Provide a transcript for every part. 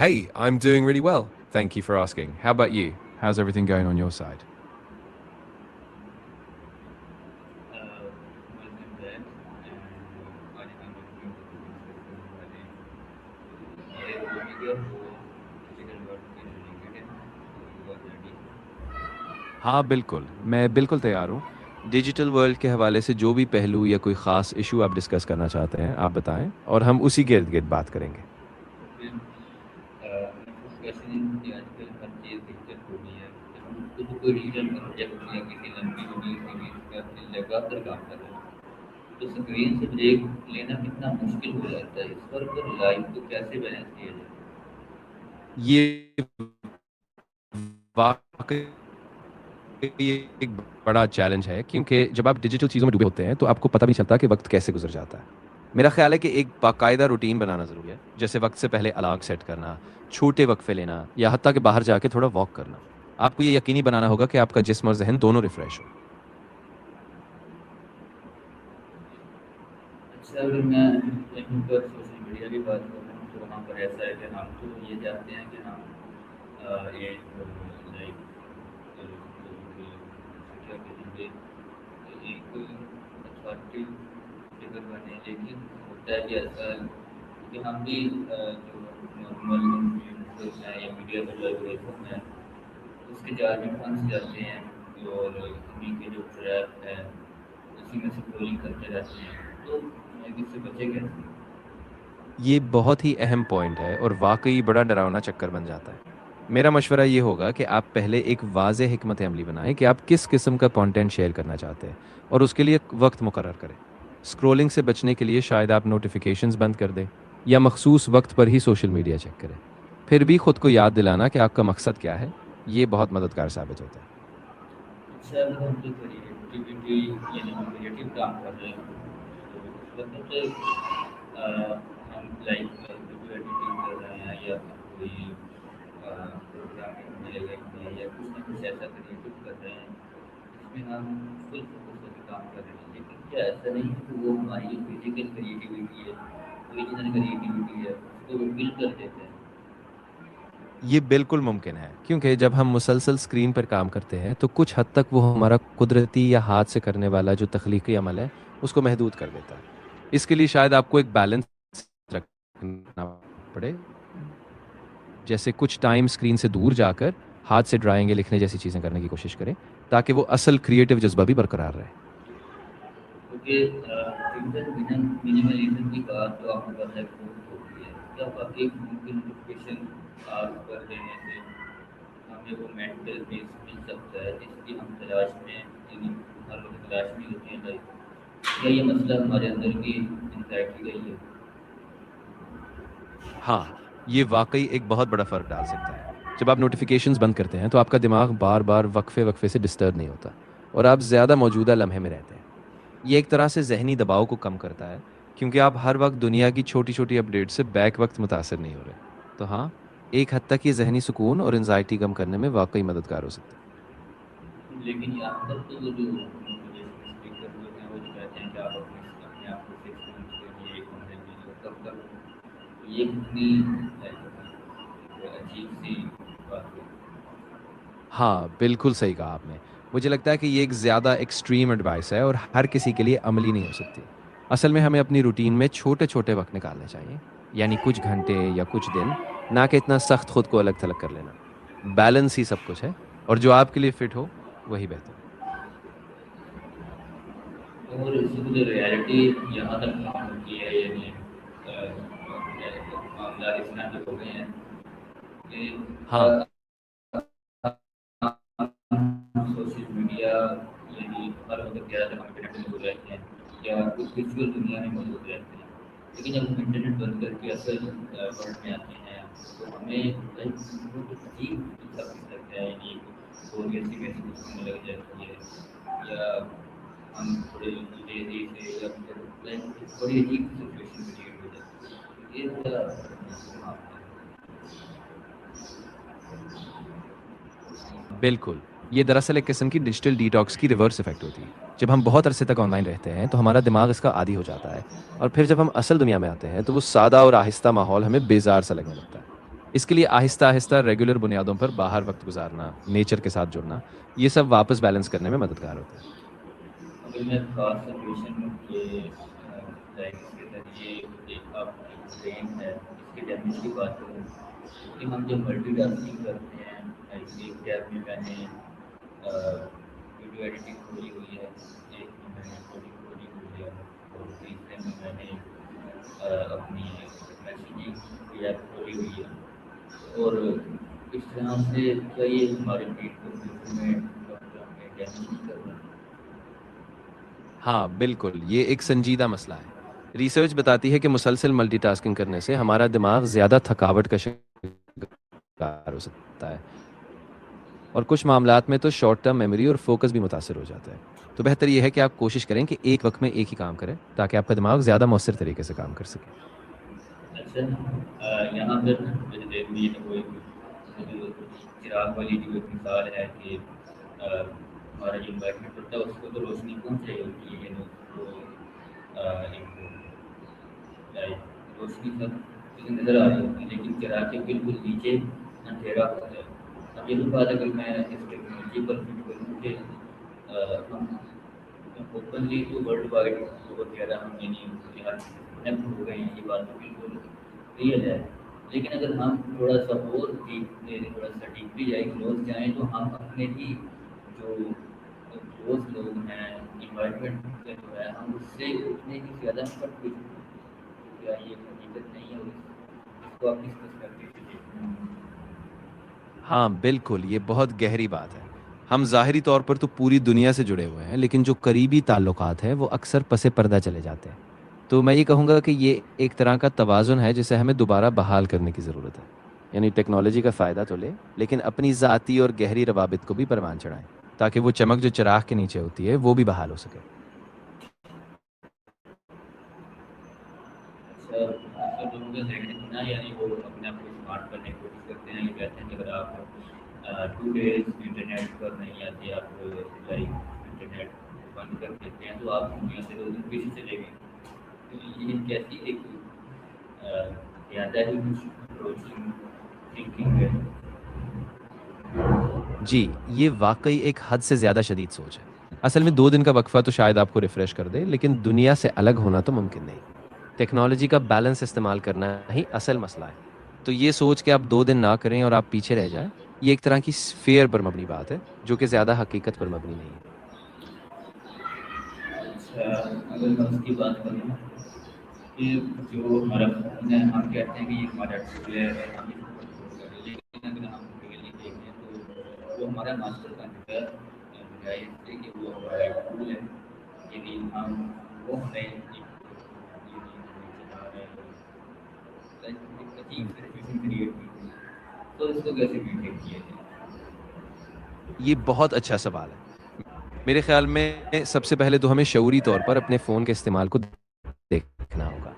Hey, I'm doing really well. Thank you for asking. How about you? How's everything going on your side? More than that, and आज हम लोग discuss करने वाले हैं ये topic है वो डिजिटल वर्ल्ड के रिलेटेड है तो यू आर रेडी. हाँ बिल्कुल, मैं बिल्कुल तैयार हूँ। डिजिटल वर्ल्ड के हवाले से जो भी पहलू या कोई ख़ास इशू आप डिस्कस करना चाहते हैं, आप बताएं और हम उसी के इर्द-गिर्द बात करेंगे। ओके. मेरा फर्स्ट क्वेश्चन है कि आजकल हर चीज़ डिजिटल हो गई है. जब हम खुद कोई डिजिटल प्रोजेक्ट या किसी लंबी वीडियो सीरीज पे अपने लगातार काम कर रहे हैं तो स्क्रीन से ब्रेक लेना कितना मुश्किल हो जाता है. इस पर लाइफ को कैसे बैलेंस किया जाए. ये वाक़ई एक बड़ा चैलेंज है क्योंकि जब आप डिजिटल चीज़ों में डूबे होते हैं, तो आपको पता भी नहीं चलता कि वक़्त कैसे गुज़र जाता है। मेरा ख़्याल है कि एक बाकायदा रूटीन बनाना ज़रूरी है, जैसे वक़्त से पहले अलार्म सेट करना, छोटे वक़फ़े लेना या हत्ता कि बाहर जाके थोड़ा वॉक करना। आपको ये यकीनी बनाना होगा कि आपका जिस्म और ज़हन दोनों रिफ़्रेश हो। अच्छा, अगर मैं यहीं पर सोशल मीडिया की बात करूँ तो वहाँ पर ऐसा है कि हम तो ये चाहते हैं कि हम एक लाइक क्या कहेंगे एक अथॉरिटी फिगर बने, लेकिन होता है कि ऐसा कि हम भी जो नॉर्मल इन्फ्लुएंसर्स हैं या मीडिया का जो एल्गोरिथम है उसके जाल में फंस जाते हैं और उन्हीं के जो ट्रैप है उसी में स्क्रोलिंग करते रहते हैं. तो इससे बचे कैसे. ये बहुत ही अहम पॉइंट है और वाक़ई बड़ा डरावना चक्कर बन जाता है। मेरा मशवरा ये होगा कि आप पहले एक वाज़ेह हिकमत अमली बनाएँ कि आप किस किस्म का कंटेंट शेयर करना चाहते हैं और उसके लिए वक़्त मुकर्रर करें। स्क्रॉलिंग से बचने के लिए शायद आप नोटिफ़िकेशंस बंद कर दें या मखसूस वक्त पर ही सोशल मीडिया चेक करें। फिर भी खुद को याद दिलाना कि आपका मकसद क्या है, ये बहुत मददगार साबित होता है। अच्छा, अगर हम कोई क्रिएटिविटी यानी हम क्रिएटिव काम कर रहे हैं तो उस वक्त हम लाइक वीडियो एडिटिंग कर रहे हैं या कोई प्रोग्रामिंग में में या कुछ ना कुछ ऐसा क्रिएटिव कर रहे हैं जिसमें हम फुल फोकस होकर काम कर रहे हैं, लेकिन क्या ऐसा नहीं है कि वो हमारी जो फिजिकल क्रिएटिविटी है ओरिजिनल क्रिएटिविटी है उसको वो किल कर देते हैं. ये बिल्कुल मुमकिन है क्योंकि जब हम मुसलसल स्क्रीन पर काम करते हैं तो कुछ हद तक वो हमारा कुदरती या हाथ से करने वाला जो तख्लीकी अमल है उसको महदूद कर देता है। इसके लिए शायद आपको एक बैलेंस रखना पड़े, जैसे कुछ टाइम स्क्रीन से दूर जाकर हाथ से ड्राइंग या लिखने जैसी चीज़ें करने की कोशिश करें ताकि वो असल क्रिएटिव जज्बा भी बरकरार रहे। क्योंकि डिजिटल मिनिमलिज्म की बात तो आपने बताया बहुत होती है. क्या वाकई मुमकिन नोटिफिकेशन ऑफ कर देने से हमें वो मेंटल पीस मिल सकता है जिसकी हम तलाश में यानी हर वक्त तलाश में होती है लाइफ. क्या ये मसला हमारे अंदर की एंग्जाइटी का ही है. हाँ, ये वाक़ई एक बहुत बड़ा फ़र्क डाल सकता है। जब आप नोटिफ़िकेशंस बंद करते हैं, तो आपका दिमाग बार-बार वक्फ़े-वक्फ़े से डिस्टर्ब नहीं होता और आप ज़्यादा मौजूदा लम्हे में रहते हैं। ये एक तरह से ज़हनी दबाव को कम करता है, क्योंकि आप हर वक़्त दुनिया की छोटी-छोटी अपडेट से बैक वक़्त मुतासिर नहीं हो रहे। तो हाँ, एक हद तक ये ज़हनी सुकून और एंग्ज़ायटी कम करने में वाक़ई मददगार हो सकता है। लेकिन यहाँ पर तो वो जो मोटिवेशनल स्पीकर जो हैं वो जो कहते हैं कि आप अपने आप को फिक्स मंथ के लिए एक कमरे में जो कब तक ये कितनी अजीब सी बात है. हाँ, बिल्कुल सही कहा आपने। मुझे लगता है कि ये एक ज़्यादा एक्सट्रीम एडवाइस है और हर किसी के लिए अमली नहीं हो सकती। असल में हमें अपनी रूटीन में छोटे-छोटे वक़्त निकालने चाहिए, यानी कुछ घंटे या कुछ दिन, ना कि इतना सख्त खुद को अलग-थलग कर लेना। बैलेंस ही सब कुछ है और जो आपके लिए फ़िट हो, वही बेहतर है। और इसकी जो रियलिटी यहाँ तक काम होती है यानी मामला इस तरह के हो गए हैं कि हाँ, सोशल मीडिया यानी हर वक्त ज़्यादा हम इंटरनेट में मौजूद रहते हैं या कुछ विजुअल दुनिया में मौजूद रहते हैं, लेकिन जब हम इंटरनेट बंद करके असल वर्ल्ड में आते हैं तो हमें लाइक बहुत अजीब सा फील लगता है यानी बोरियत सी महसूस होने लग जाती है या हम थोड़े लेजी से या फिर लाइक बड़ी अजीब सिचुएशन क्रिएट हो जाती है. ये थोड़ा मामला है. बिल्कुल। ये दरअसल एक किस्म की डिजिटल डिटॉक्स की रिवर्स इफ़ेक्ट होती है। जब हम बहुत अरसे तक ऑनलाइन रहते हैं, तो हमारा दिमाग इसका आदी हो जाता है और फिर जब हम असल दुनिया में आते हैं, तो वो सादा और आहिस्ता माहौल हमें बेज़ार सा लगने लगता है। اس کے لیے آہستہ آہستہ ریگولر بنیادوں پر باہر وقت گزارنا، نیچر کے ساتھ جڑنا، یہ سب واپس بیلنس کرنے میں مددگار ہوتا ہے۔ اگر میں خاص سچویشن کے لائک اس کے ذریعے ایک آپ کی برین ہے اس کے ڈیمیج کی بات کروں کہ ہم جب ملٹی ٹاسکنگ کرتے ہیں ایک ٹیب میں نے ویڈیو ایڈیٹنگ کھولی ہوئی ہے، ایک میں نے کوڈنگ کھولی ہوئی ہے، اور تیسرے میں نے اپنی میسیجنگ کی ایپ کھولی ہوئی ہے، اور اس طرح سے کیا یہ ہمارے پیٹ کو فیوچر میں ڈیمیج نہیں کر رہا؟ ہاں بالکل، یہ ایک سنجیدہ مسئلہ ہے۔ ریسرچ بتاتی ہے کہ مسلسل ملٹی ٹاسکنگ کرنے سے ہمارا دماغ زیادہ تھکاوٹ کا شکار ہو سکتا ہے، اور کچھ معاملات میں تو شارٹ ٹرم میموری اور فوکس بھی متاثر ہو جاتا ہے۔ تو بہتر یہ ہے کہ آپ کوشش کریں کہ ایک وقت میں ایک ہی کام کریں تاکہ آپ کا دماغ زیادہ مؤثر طریقے سے کام کر سکے۔ اچھا، یہاں پر میرے ذہن میں یہ کوئی جو چراغ والی جو ایک مثال ہے کہ ہمارا جو انوائرمنٹ ہوتا ہے اس کو تو روشنی پہنچ رہی ہوتی ہے، یعنی وہ ایک روشنی سب نظر آ رہی ہوتی ہے، لیکن چراغ کے بالکل نیچے اندھیرا ہوتا ہے۔ اب یہ بات اگر میں اس ٹیکنالوجی پر فٹ کروں کہ ہم اوپنلی تو ورلڈ وائڈ بہت زیادہ ہم یعنی کنیکٹ ہو گئے ہیں، یہ بات تو بالکل ریئل ہے، لیکن اگر ہم تھوڑا سا اور تھوڑا سا ڈیپلی جائیں، کلوز جائیں، تو ہم اپنے ہی جو کلوز لوگ ہیں، انوائرمنٹ جو ہے، ہم اس سے اتنے ہی زیادہ کٹ ہو چکے ہیں۔ کیا یہ حقیقت نہیں ہے؟ اور اس کو آپ کس پرسپیکٹو سے دیکھتے ہیں؟ ہاں بالکل، یہ بہت گہری بات ہے۔ ہم ظاہری طور پر تو پوری دنیا سے جڑے ہوئے ہیں، لیکن جو قریبی تعلقات ہیں وہ اکثر پس پردہ چلے جاتے ہیں۔ تو میں یہ کہوں گا کہ یہ ایک طرح کا توازن ہے جسے ہمیں دوبارہ بحال کرنے کی ضرورت ہے۔ یعنی ٹیکنالوجی کا فائدہ تو لے، لیکن اپنی ذاتی اور گہری روابط کو بھی پروان چڑھائیں تاکہ وہ چمک جو چراغ کے نیچے ہوتی ہے وہ بھی بحال ہو سکے۔ اچھا، سب لوگوں کا ذہن اتنا یعنی وہ اپنے آپ کو اسمارٹ کرنے کی کوشش کرتے ہیں، یہ کہتے ہیں کہ اگر آپ 2 days انٹرنیٹ پر نہیں آتے، آپ لائک انٹرنیٹ بند کر دیتے ہیں، تو آپ دنیا سے 2 دن پیچھے چلے گئے۔ تو یہ کیسی ایک زیادہ ہی کچھ اپروچنگ تھنکنگ ہے؟ جی، یہ واقعی ایک حد سے زیادہ شدید سوچ ہے۔ اصل میں 2 دن کا وقفہ تو شاید آپ کو ریفریش کر دے، لیکن دنیا سے الگ ہونا تو ممکن نہیں۔ ٹیکنالوجی کا بیلنس استعمال کرنا ہی اصل مسئلہ ہے۔ تو یہ سوچ کہ آپ 2 دن نہ کریں اور آپ پیچھے رہ جائیں، یہ ایک طرح کی فیئر پر مبنی بات ہے جو کہ زیادہ حقیقت پر مبنی نہیں ہے۔ اچھا، اگر میں اس کی بات کروں کہ جو ہمارا فون ہے، ہم کہتے ہیں کہ یہ ہمارا ٹول ہے، ہم اس کو کنٹرول کریں، لیکن اگر ہم ریئلی دیکھیں تو وہ ہمارا ماسٹر کنٹرول بجائے اس سے کہ وہ ہمارا ٹول ہے، یعنی ہم وہ ہمیں ایک چلا رہے ہیں، ایک عجیب سچویشن کریٹ کی ہوئی ہے۔ تو اس کو کیسے مینٹین کیا جائے؟ یہ بہت اچھا سوال ہے۔ میرے خیال میں سب سے پہلے تو ہمیں شعوری طور پر اپنے فون کے استعمال کو دیکھنا ہوگا۔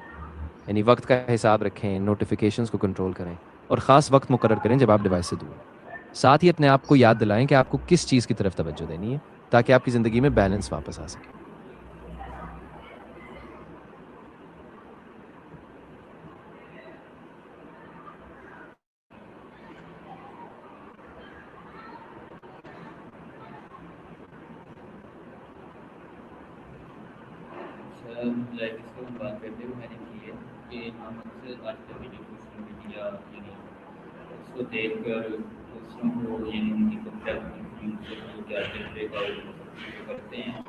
یعنی وقت کا حساب رکھیں، نوٹیفیکیشنز کو کنٹرول کریں، اور خاص وقت مقرر کریں جب آپ ڈیوائس سے دور ہوں۔ ساتھ ہی اپنے آپ کو یاد دلائیں کہ آپ کو کس چیز کی طرف توجہ دینی ہے تاکہ آپ کی زندگی میں بیلنس واپس آ سکے۔ اچھا، لائک اس کو ہم بات کرتے ہوئے میں نے کی ہے کہ ہم اکثر آج کل کی جو سوشل میڈیا یعنی اس کو دیکھ کر دوسروں کو یعنی ان کی جو کیا بریک آؤٹ کرتے ہیں،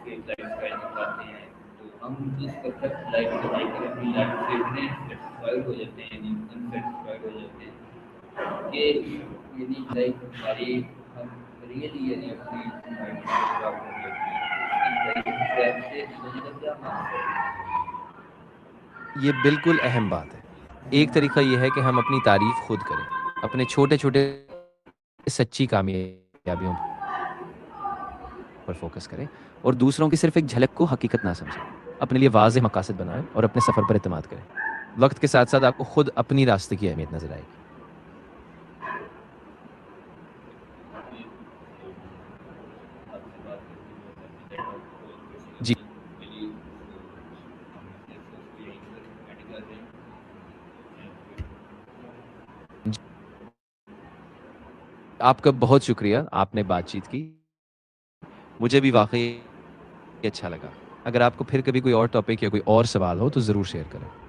پھر لائف اسٹائل دکھاتے ہیں، تو ہم اس پرفیکٹ لائف کو دیکھ کر اپنی لائف سے اتنے سیٹسفائڈ ہو جاتے ہیں، یعنی انسیٹسفائڈ ہو جاتے ہیں کہ یعنی لائف ہماری ہم ریئلی یعنی اپنی لائف کو خراب کر لیتے ہیں۔ سے ہونے کا کیا مطلب ہے؟ یہ بالکل اہم بات ہے۔ ایک طریقہ یہ ہے کہ ہم اپنی تعریف خود کریں، اپنے چھوٹے چھوٹے سچی کامیابیوں پر فوکس کریں، اور دوسروں کی صرف ایک جھلک کو حقیقت نہ سمجھیں۔ اپنے لیے واضح مقاصد بنائیں اور اپنے سفر پر اعتماد کریں۔ وقت کے ساتھ ساتھ آپ کو خود اپنی راستے کی اہمیت نظر آئے گی۔ آپ سے بات کرتے ہوئے جی میری ہم اس کو یہی پر ریکمینڈ کر رہے ہیں۔ آپ کا بہت شکریہ، آپ نے بات چیت کی، مجھے بھی واقعی اچھا لگا۔ اگر آپ کو پھر کبھی کوئی اور ٹاپک یا کوئی اور سوال ہو تو ضرور شیئر کریں۔